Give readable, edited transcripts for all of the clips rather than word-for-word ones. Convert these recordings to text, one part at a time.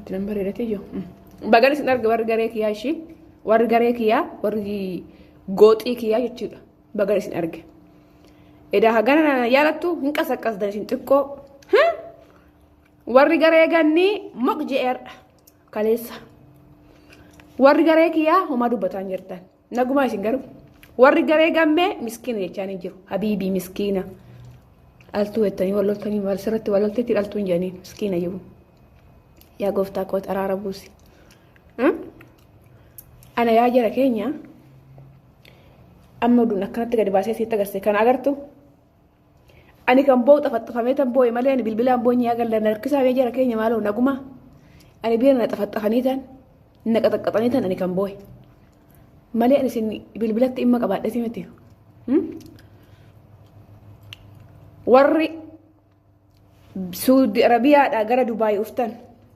Akkamitti nan bareedate iyyuu. Bagan isin arga warri garee kiyyaa ishii warri garee kiyyaa warri gooxii kiyyaa jechuudha. Bagan isin arge. Edaa hagana yaalattu hin qasaqqasdan isin xiqqoo. Warri garee gannii moq je'eerdha kaleessa. Warri garee kiyyaa homaa dubbataan jirtan. Nagumaa isin garuu. Warri garee gammee miskiina jechaan hin jiru. Habiibii miskiina. Altuu jettanii walloltanii maal sirratti wallolteetti dhaltuun jedhanii miskiina jiru. Yaa gooftaa koo xaraara buusi. Ana yaa jara keenya amma oduun akkanatti gadi baasee sitti agarsiise kan agartu. Ani kan boo'u xafaxafamee tan boo'e malee ani bilbilaan boo'e yaa gallan harkisaa bee jara keenya maaloo nagumaa. Ani bira na xafaxafanii tan na qaxaqqaxanii tan ani kan boo'e. Malee ani isin bilbilatti dhimma qabaadhati miti. Warri Suudi Arabiyaadhaa gara Dubaayii dhuftan,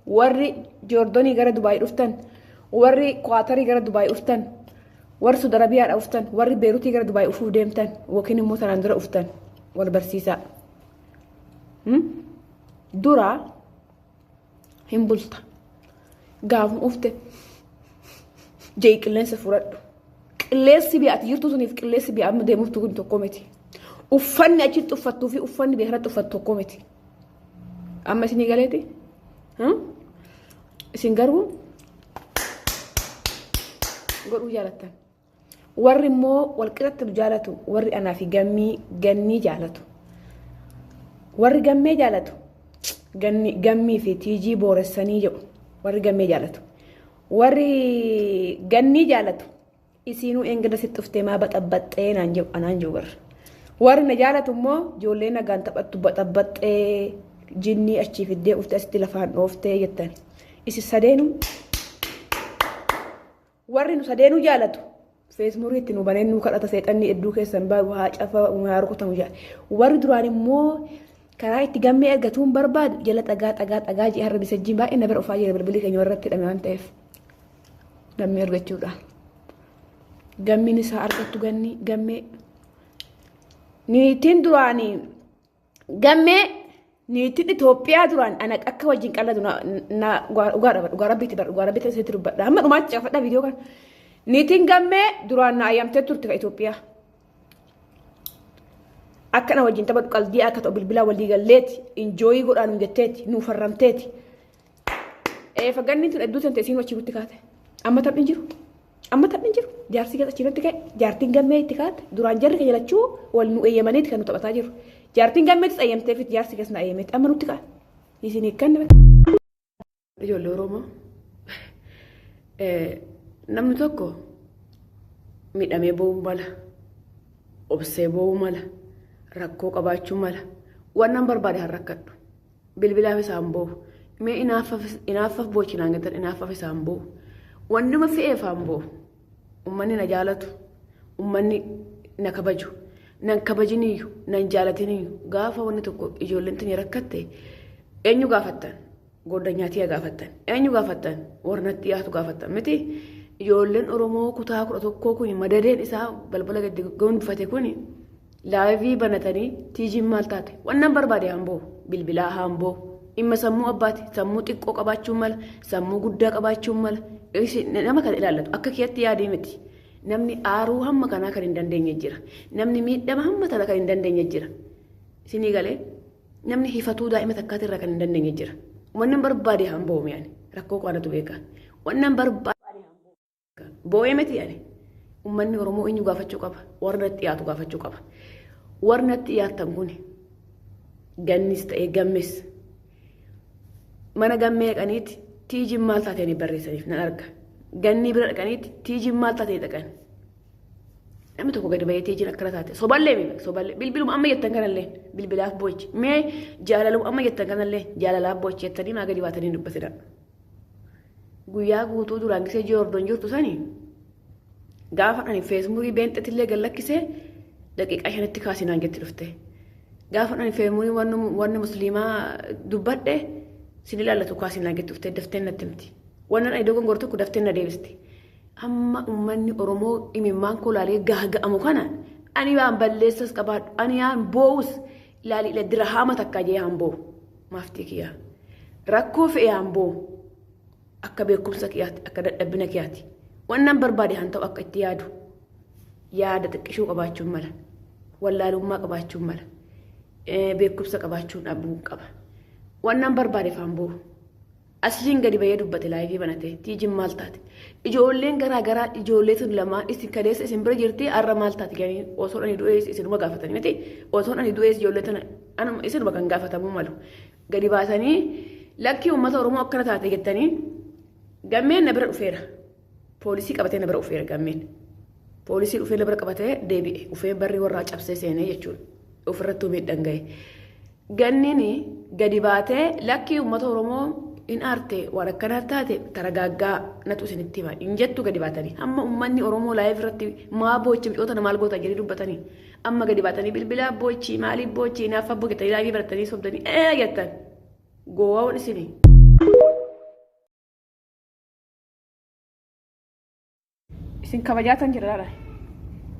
warri Joordonii gara Dubaayii dhuftan, warri Kwaatarii gara Dubaayii dhuftan, warri Suudi Arabiyaadhaa dhuftan, warri Beerutii gara Dubaayii dhufuuf deemtan, yookiin immoo sanaan dura dhuftan wal barsiisaa. Duraa hin bulta. Gaafuma dhufte jee qilleensa fudhadhu. Qilleensi biyyaatti jirtu suniif qilleensi biyya amma deemuuf tuqun tokko miti. Uffanni achitti uffattuu fi uffanni beekarratti uffatu tokko miti. Amma isinii galeeti? Isin garuu godhuu jaalattan. Warri immoo walqixatti jaalatu warri anaa fi gannii jaalatu. Warri gammee jaalatu gammii fi tiijii booressanii jedhu warri gammee jaalatu. Warri gannii jaalatu isinuu eengada sitti dhuftee maa baxabbaxxee anaan jiru warra. Warri na jaalatu immoo ijoollee nagaan taphattu baxabbaxxee jinnii achii fiddee dhuftee asitti lafaan dhooftee jettan. Isi sadeenuu warri nu sadeenuu jaalatu feesbuukii nu baneen nu kadhata seexanni hedduu keessan baay'ee haa cafa haa rukutamu jaal. Warri duraan immoo karaa itti gammee argatuun barbaadu jala xagaa jee har'a bisajjiin baay'ee na bira ofaa jira bilbilii keenya warratti hidhame waan ta'eef gammee argachuudhaan. Gammiin isaa argattu gammee niitiin duraanii gammee niitiin Itoophiyaa duraan ana akka wajjin qallatu na dhugaa rabbiitti asitti dubbadha. Amma dhumaatti cafadha viidiyoo kana. Niitiin gammee duraan na ayyamtee turte ka Itoophiyaa. Akka na wajjin taphadhu qalbii akka ta'u bilbilaa walii galleeti injooyii godhaan jetteeti nuuf farramteeti. Faganni tun hedduu tante isiin wachii gutti kaate. Amma taphni jiru. Jaarsi keessa achiirratti ka'e jaartiin gammee itti kaate duraan jarri keenya lachuu wal nu eeyyamaniiti kan nu taphataa jiru. Jaartiin gammeetis eeyyamteef jaarsi keessa na eeyyameeti amma nutti kaate. Isin kan ijoollee Oromoo namni tokko miidhamee bo'uu mala, obsee bo'uu mala, rakkoo qabaachuu mala, waan barbaade haa rakkadhu. Bilbilaaf isaan bo'u. Mee inaaffaf boochinaan gattan inaaffaf isaan bo'u. Wanni ma fe'eef aan bo'u. Ummanni na jaalatu, ummanni na kabaju, nan kabajiniyyuu, nan jaalatiniyyuu gaafa wanni tokko ijoolleen tini rakkatte eenyu gaafattan? Goddanyaatiyaa gaafattan. Eenyu gaafattan? Warnatti dhiyaatu gaafattan. Miti ijoolleen Oromoo kutaa 11 kun madadeen isaa balbala gadi gonfate kun laayivii banatanii tiijiin maal taate? Wannan barbaade haan bo'u, bilbilaa haan bo'u. Dhimma sammuu abbaati, sammuu xiqqoo qabaachuun mala, sammuu guddaa qabaachuun mala. Nama kan ilaallatu akka kiyatti yaadee miti. Namni aaruu hamma kanaa kan hin dandeenye jira. Namni miidhama hamma kana kan hin dandeenye jira. Isinii galee namni hifatuu daa'ima takkaati irraa kan hin dandeenye jira. Wannan barbaade haan bo'u yaani rakkoo qaanatu beeka. Wannan barbaade haan bo'u. Bo'ee miti yaani. Uummanni Oromoo eenyu gaafachuu qaba. Warra dhiyaatu gaafachuu qaba. Warra dhiyaatan kun gannis ta'ee gammes. Mana gammee dhaqaniiti tiijiin maal taatee barreessaniif nan arga. Ganni bira dhaqaniiti tiijiin maal taatee dhaqan. Namni tokko gadi bahee tiijiin akkana taate soballee bilbiluma amma jettan kanallee bilbilaaf boochi mee jaalaluma amma jettan kanallee jaalalaaf boochi jettanii maa gadi baatanii dubbatina. Guyyaa guutuu duraan gisee Joordon jirtu sanii gaafa ani feesbuukii beenxetillee gallakkisee daqiiqaa 5tti kaasinaan jetti dhufte. Gaafa ani feesbuukii wanni musliimaa dubbadhe sin ilaallatu kaasinaan jetti dhufte dafteen natti miti. Wannan ay dogon gorto ku dafteen na deebiste. Amma uummanni Oromoo imimmaan kolaalee gaaga'amu kana ani waan balleessas qabaadhu ani yaan bo'us ilaali dira haama takka jee haan bo'u maaftii kiyyaa rakkoo fe'ee haan bo'u akka beekumsa kiyaati akka dadhabbina kiyaati wannan barbaade han ta'u akka itti yaada xiqqishuu qabaachuun mala wallaalummaa qabaachuun mala beekumsa qabaachuun dhabuu qaba wannan barbaade faan buu asiin gadi bayee dubbate laayivii banate tiijin maal taate ijoolleen garaa ijoollee sun lama isin kadeessa isin bira jirti arra maal taate ganii osoo ani du'ees isinuma gaafatanii miti osoo ani du'ees ijoollee tana anuma isinuma kan gaafatamuu malu gadi baasanii lakkii uummata Oromoo akkana taate jettanii gammeen na bira dhufeera poolisii qabatee na bira dhufeera gammeen poolisii dhufee na bira qabatee deebi'e dhufee barri warraa cabsee seenee jechuudha ofirratti miidhaan ga'e ganniin gadi baatee lakkii uummata Oromoo in arte waan akkana taate taragaaggaa natu isinitti hima in jettu gadi baatanii amma uummanni Oromoo laayif irratti maa boochi mi'oota maal goota jedhanii dubbatanii amma gadi baatanii bilbilaa boochi maaliif boochi naaf abboo jettanii laayif baratanii sobdanii jettan goowwan isinii. Isin kabajaatan jiraadha.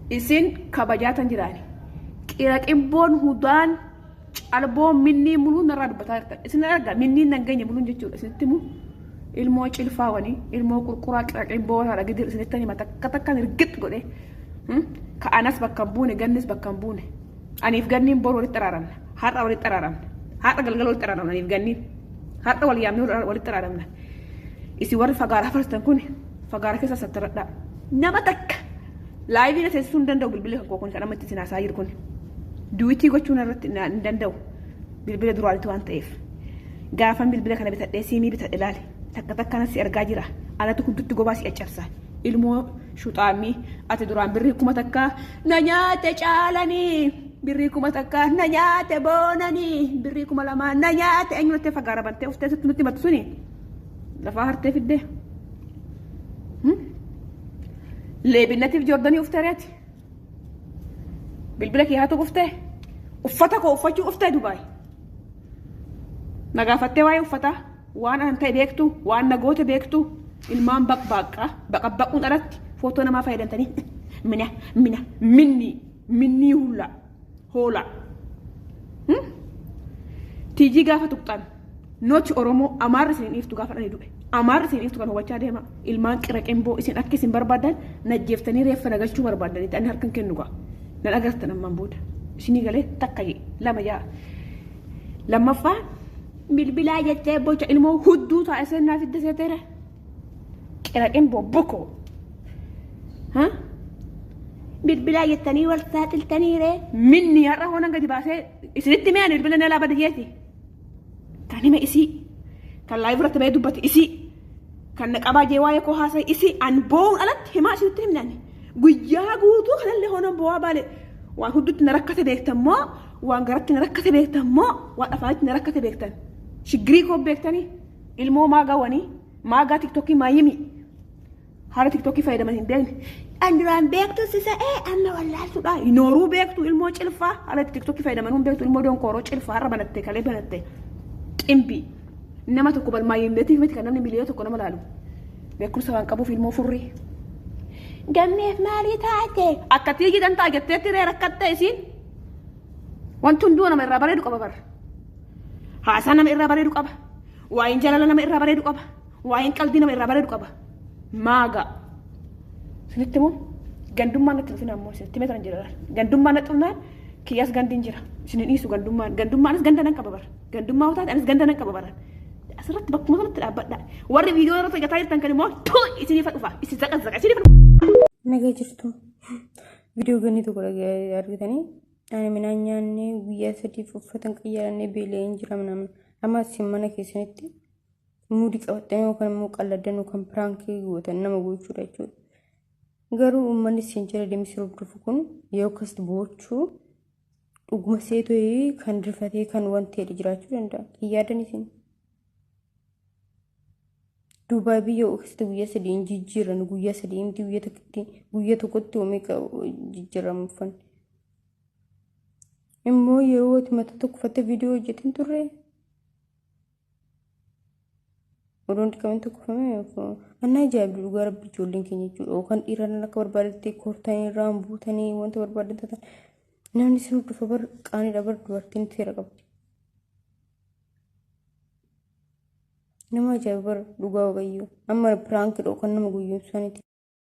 Isin kabajaatan jiraani. Qira qibboon hudaan calboon minnii muluun narraa dubbataa jirtan. Isin argaa minniin naganya muluun jechuudha. Isinitti mu ilmoo cilfaawanii ilmoo qurquraa qira qibboo haadha gidir isinitti hima takkan irgit godhe. Ka'anas bakka buune gannis bakka buune. Aniif ganniin boor walitti araaramna. Har'a walitti araaramna. Har'a galgala walitti araaramna aniif ganniin. Har'a wal yaamnee walitti araaramna. Isin warri fagaaraa farstan kun fagaara keessa sattaradhaa. Nama takka laayivii teessisuu hin danda'u bilbila kan kookuun kan ammatti isin haasaa jiru kun duwitii gochuun irratti hin danda'u bilbila duraanitti waan ta'eef gaafan bilbila kana bitadhee siimii bitadhe laale takka takkanas si argaa jira alatti hundutti gobaa si caccabsa ilmoo shuxaamii ati duraan birrii kuma takka na nyaate caalanii birrii kuma takka na nyaate boonanii birrii kuma lamaa na nyaate eenyu nutti fagaara bantee uftee sitti nutti matu suni lafaa hartee fiddee. Leebinatiif Joordanii ufteereeti. Bilbila kee haatu uftee. Uffata koo uffachuu uftee Dubaay. Nagaafattee waa'ee uffataa waan an ta'e beektu waan nagoote beektu ilmaan baqabbaquun alatti footoo namaa fayyadamtanii minni hoola. Tiijii gaafa tuqxan nooti Oromoo amaarri isin dhiiftu gaafa dhani du'e. Amaarri isin dhiiftu kan hubachaa deema ilmaan qira qimboo isin akka isin barbaadan najjeeftanii reeffa nagachuu barbaadanii ta'anii harkan kennu gaa nan agartan ammaan booda isinii galee takka lama yaa lammaffaa bilbilaa jettee bocha ilmoo hudduu taa'e seenaa fidda seeteera qira qimboo boko bilbilaa jettanii wal saaxiltaniire minni har'a hoonan gadi baasee isinitti mi'aan bilbila neelaa badiyyeeti kan hime isii kan laayif irratti bahee dubbate isii kan naqabaa jee waa'ee koo haasa'e isii an boo'uun alatti himaa isinitti himnaan guyyaa guutuu kanallee hoonan boo'aa baale waan hudduutti na rakkate beektan moo waan garatti na rakkate beektan moo waan afaanitti na rakkate beektan shiggirii koo beektanii ilmoo maagaa wanii maagaa tiktookii maayimi haala tiktookii fayyadaman hin beekne an duraan beektu sisa'ee amma wallaaltuudha nooruu beektu ilmoo cilfaa haala tiktookii fayyadaman hin beektu ilmoo donkooroo cilfaa har'a banatte kalee banatte ximbii nama tokko balmaayimleetiif miti kan namni miliyoona tokko nama laalu beekumsa waan qabuuf ilmoo furrii gammeef maalii taate akka tiigiidhaan ta'a jetteetti ree rakkatte isiin wanti hunduu nama irraa bareedu qaba bara haasaa nama irraa bareedu qaba waa'in jaalala nama irraa bareedu qaba waa'in qalbii nama irraa bareedu qaba maaga sinitti moo gandummaan natti dhufina ammoo sinitti meetan jira gandummaan natti dhufnaan kiyyaas gandiin jira isinin dhiisu gandummaanis ganda nan qaba bara gandummaa utaate anis ganda nan qaba bara asirratti bakkuma sanatti dhaabbadha warri viidiyoo irratti hojjetaa jirtan kan immoo isiniif dhufa isin zaqa isiniif dhufa. Nagaa jirtu viidiyoo gannii tokko argitanii ani midhaan nyaannee guyyaa sadiif uffatan qayyarannee beela'een jira namni amma isin mana keessanitti muudii qabattanii yookaan immoo qalladdan yookaan piraankii gootan nama gochuudha jechuudha. Garuu uummanni isin jala deemsee hordofu kun yoo akkas boochuu dhuguma seetoo kan rifatee kan wanti jedhe jiraachuu danda'a. Yaadan isin. Duubaay biyya ofiisti guyyaa sadii hin jijjiiran guyyaa sadii miti guyyaa tokkotti oomee jijjiiramu uffanni. Immoo yeroo ati mata tokko uffatte viidiyoo hojjetin turre. Odoon dhiqameen tokko uffatame annaa ajaa'ibdu dhugaa rabbi ijoolleen keenya jechuudha. Yookaan dhiiraan akka barbaadetti koortanii irraan buutanii wanta barbaadan taatan namni sin hordofa bar qaaniidha bar dubartiin seera qabdi. nama ajaa'iba dhugaa waaqayyo amma piraanki dhoo kan nama guyyoomsaniti.